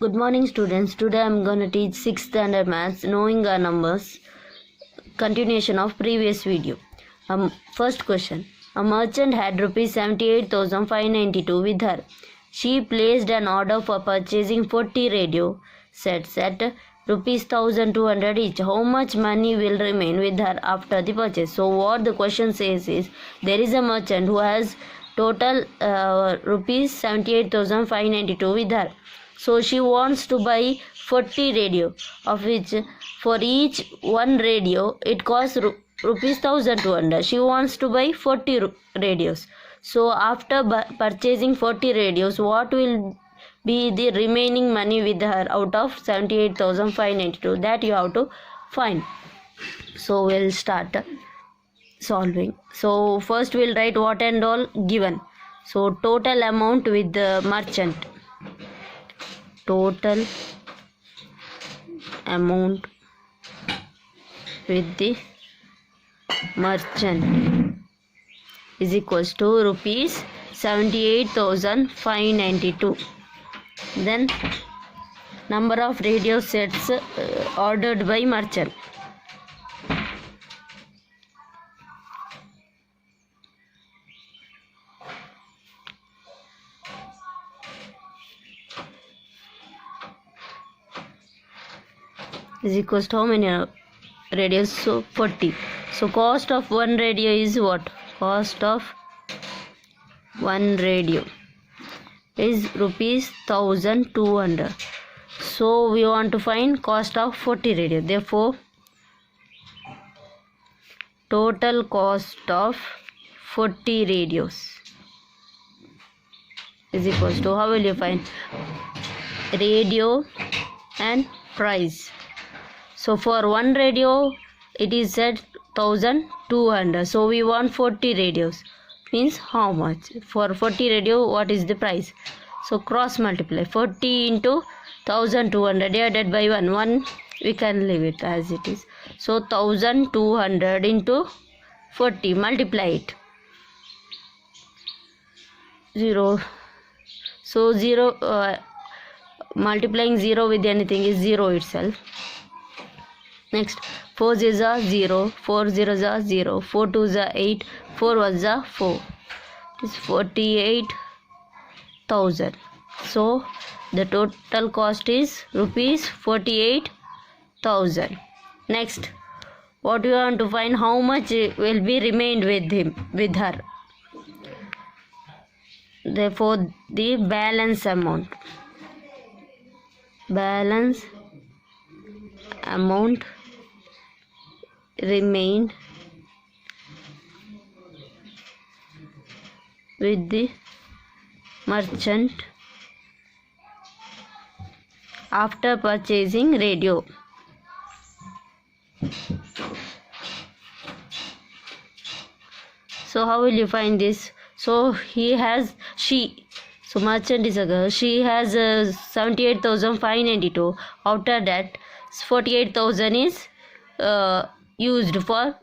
Good morning, students. Today I am going to teach 6th standard maths, knowing our numbers, continuation of previous video. First question. A merchant had rupees 78,592 with her. She placed an order for purchasing 40 radio sets at rupees 1,200 each. How much money will remain with her after the purchase? So what the question says is, there is a merchant who has total rupees 78,592 with her. So she wants to buy 40 radio, of which for each one radio it costs rupees 1,200. She wants to buy 40 radios. So after purchasing 40 radios, what will be the remaining money with her out of 78,592? That you have to find. So we'll start solving. So first we'll write what and all given. So total amount with the merchant. Total amount with the merchant is equals to rupees 78,592. Then number of radio sets ordered by merchant. Is equals to how many radios? So 40. So cost of one radio is what? Cost of one radio is rupees 1,200. So we want to find cost of 40 radio. Therefore total cost of 40 radios is equals to, how will you find? Radio and price. So for one radio it is at 1,200. So we want 40 radios. Means how much? For 40 radio, what is the price? So cross multiply. 40 into 1,200 divided by 1. 1 we can leave it as it is. So 1,200 into 40. Multiply it. 0. So 0, multiplying 0 with anything is 0 itself. Next, 4 zeros are 0, 4 zeros are 0, 4 twos are 8, 4 ones are 4. It is 48,000. So the total cost is rupees 48,000. Next, what we want to find? How much will be remained with her? Therefore the balance amount. Balance amount remained with the merchant after purchasing radio. So how will you find this? So so merchant is a girl. She has 78,592. After that 48,000 is used for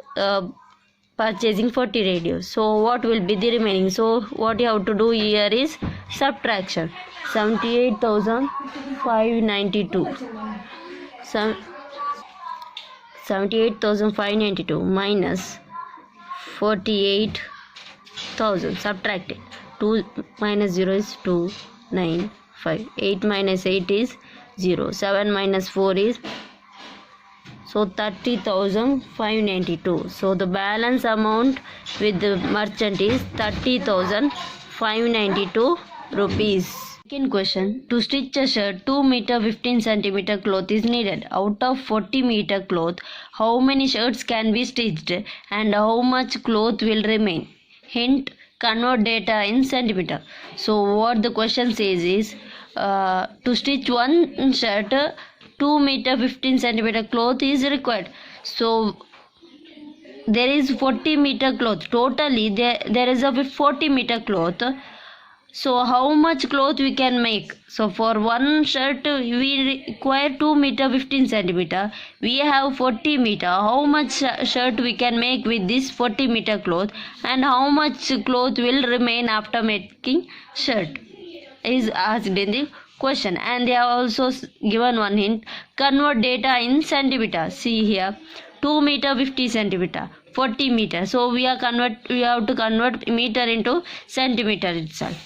purchasing 40 radios. So what will be the remaining? So what you have to do here is subtraction. 78,592. 78,592 minus 48,000. Subtract it. 2 minus 0 is 2, 9, 5. 8 minus 8 is 0. 7 minus 4 is, so 30,592. So the balance amount with the merchant is 30,592 rupees. Second question. To stitch a shirt, 2 meter 15 centimeter cloth is needed. Out of 40 meter cloth, how many shirts can be stitched and how much cloth will remain? Hint, convert data in centimeter. So what the question says is, to stitch one shirt, 2 meter 15 centimeter cloth is required. So there is 40 meter cloth. Totally there is a 40 meter cloth. So how much cloth we can make? So for one shirt we require 2 meter 15 centimeter. We have 40 meter. How much shirt we can make with this 40 meter cloth, and how much cloth will remain after making shirt is asked in the question. And they have also given one hint: convert data in centimeter. See here, 2 meter 50 centimeter, 40 meter. So we have to convert meter into centimeter itself.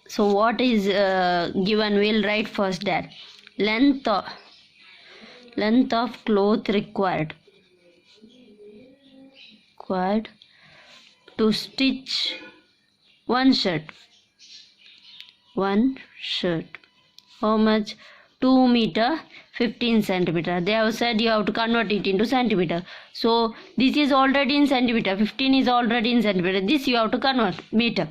So what is given? We'll write first that length of cloth required to stitch one shirt. How much? 2 meter 15 centimeter. They have said you have to convert it into centimeter. So this is already in centimeter, 15 is already in centimeter. This you have to convert meter.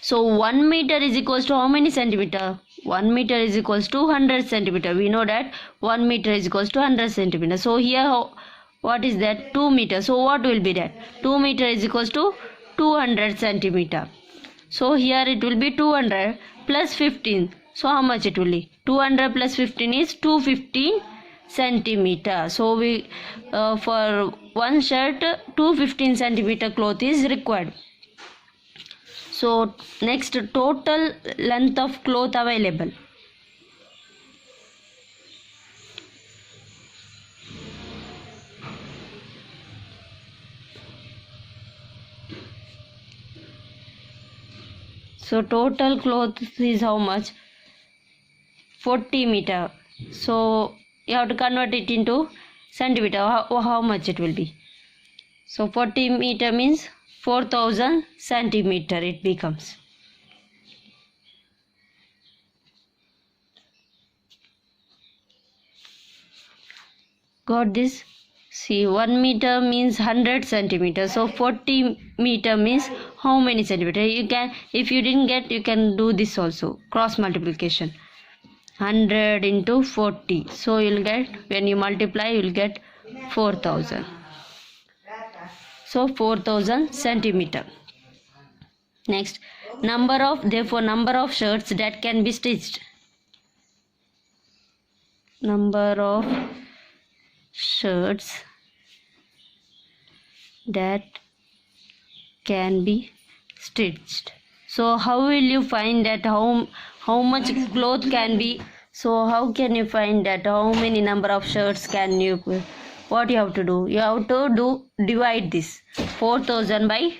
So 1 meter is equals to how many centimeter? 1 meter is equals to 100 centimeter. We know that 1 meter is equals to 100 centimeter. So here what is that? 2 meter. So what will be that? 2 meter is equals to 200 centimeter. So here it will be 200 plus 15. So how much it will be? 200 plus 15 is 215 centimeter. So we for one shirt 215 centimeter cloth is required. So next, total length of cloth available. So total cloth is how much? 40 meter. So you have to convert it into centimeter. How much it will be? So 40 meter means 4000 centimeter it becomes. Got this? See, 1 meter means 100 centimeter. So 40 meter means how many centimeter? You can, if you didn't get, you can do this also, cross multiplication. 100 into 40. So you'll get, when you multiply, you'll get 4000. So 4000 centimeter. Next, number of shirts that can be stitched. Number of shirts that can be stitched. So how will you find that how much cloth can be? So how can you find that how many number of shirts can you? What you have to do? You have to divide this 4000 by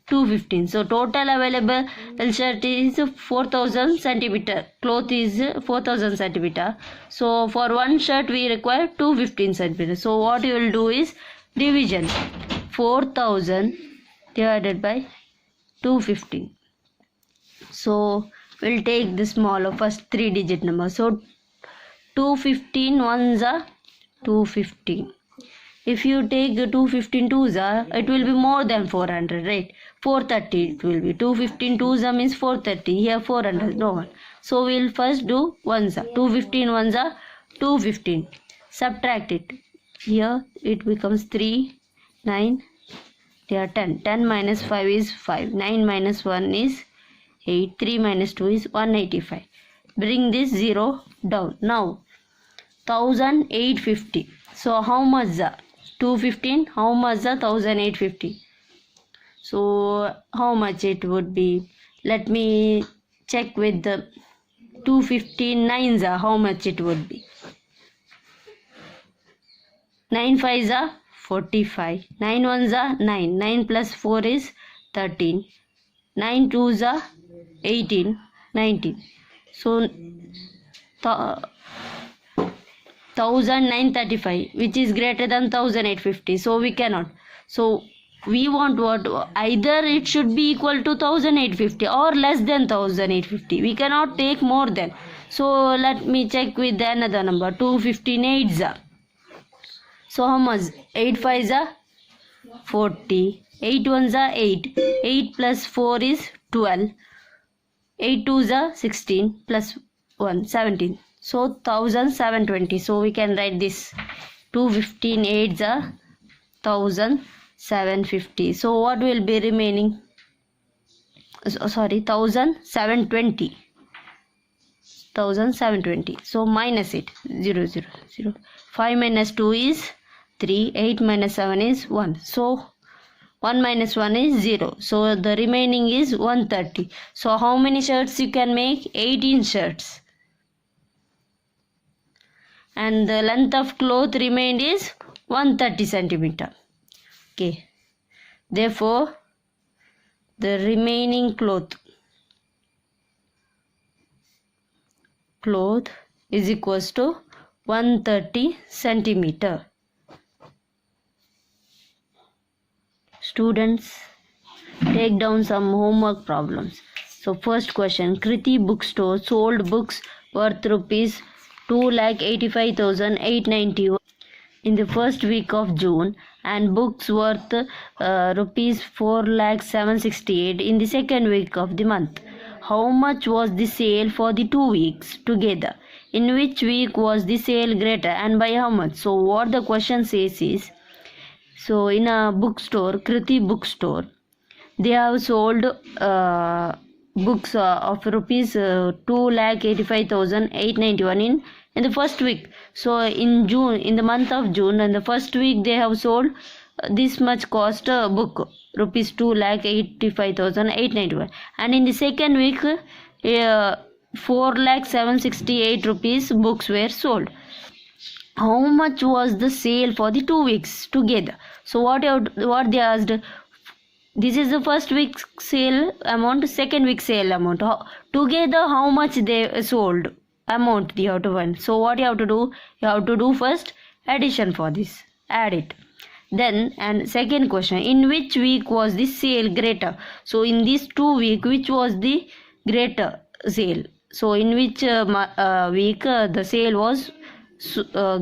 215. So total available shirt is 4000 centimeter. Cloth is 4000 centimeter. So for one shirt we require 215 centimeter. So what you will do is division 4000 divided by 215. So we'll take the smaller first 3-digit number. So 215 ones are 215. If you take 215 twos are, it will be more than 400, right? 430 it will be. 215 twos are means 430. Here 400, no one. So we'll first do ones are. 215 ones are 215. Subtract it. Here it becomes 3, 9, here 10. 10 minus 5 is 5. 9 minus 1 is 8. 3 minus 2 is 185. Bring this 0 down. Now 1850. So how much is 215? How much is 1850? So how much it would be? Let me check with the 215 nines are how much it would be. 9 5s are 45. 9 1s are 9. 9 plus 4 is 13. 9 2s are 18. 19. So 1935, which is greater than 1850. So we cannot. So we want what? Either it should be equal to 1850 or less than 1850. We cannot take more than. So let me check with another number. 215 8s. So how much? 8 5s are 40. 8 1s are 8. 8 plus 4 is 12. 8 2s are 16 plus 1 17. So 1720. So we can write this 215 8s are 1750. So what will be remaining? Sorry, 1720. 1720. So minus it. 0 0 0. 5 minus 2 is 3. 8 minus 7 is 1. So 1 minus 1 is 0. So the remaining is 130. So how many shirts you can make? 18 shirts. And the length of cloth remained is 130 centimeter. Okay. Therefore, the remaining cloth is equals to 130 centimeter. Students, take down some homework problems. So first question, Kriti bookstore sold books worth rupees 2,85,890 in the first week of June and books worth rupees 4,768 in the second week of the month. How much was the sale for the 2 weeks together? In which week was the sale greater and by how much? So what the question says is, so in a bookstore, Kriti bookstore, they have sold books of rupees 2,85,891 in the first week. So in June, in the month of June, in the first week they have sold this much cost book, rupees 2,85,891, and in the second week 4,768 rupees books were sold. How much was the sale for the 2 weeks together? So what they asked, this is the first week sale amount, second week sale amount. Together how much they sold amount you have to find. So what you have to do? You have to do first addition for this. Add it. Then, and second question, in which week was the sale greater? So in these 2 weeks, which was the greater sale? So in which week the sale was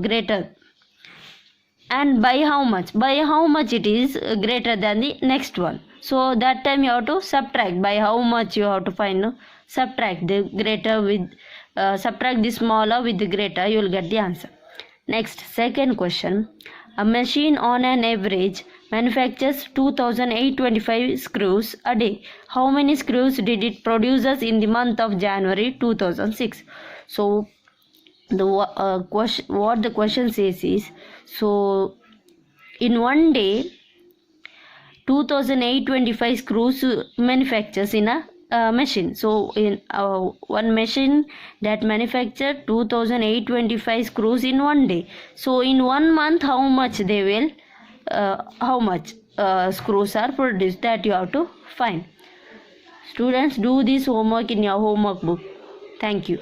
greater, and by how much? By how much it is greater than the next one. So that time you have to subtract. By how much you have to find, no? Subtract the greater with subtract the smaller with the greater, you will get the answer. Next, second question, a machine on an average manufactures 2,825 screws a day. How many screws did it produce in the month of January 2006? So the question, what the question says is, so in one day 2,825 screws manufactures in a machine. So in one machine that manufacture 2,825 screws in one day. So in 1 month how much they will how much screws are produced, that you have to find. Students, do this homework in your homework book. Thank you.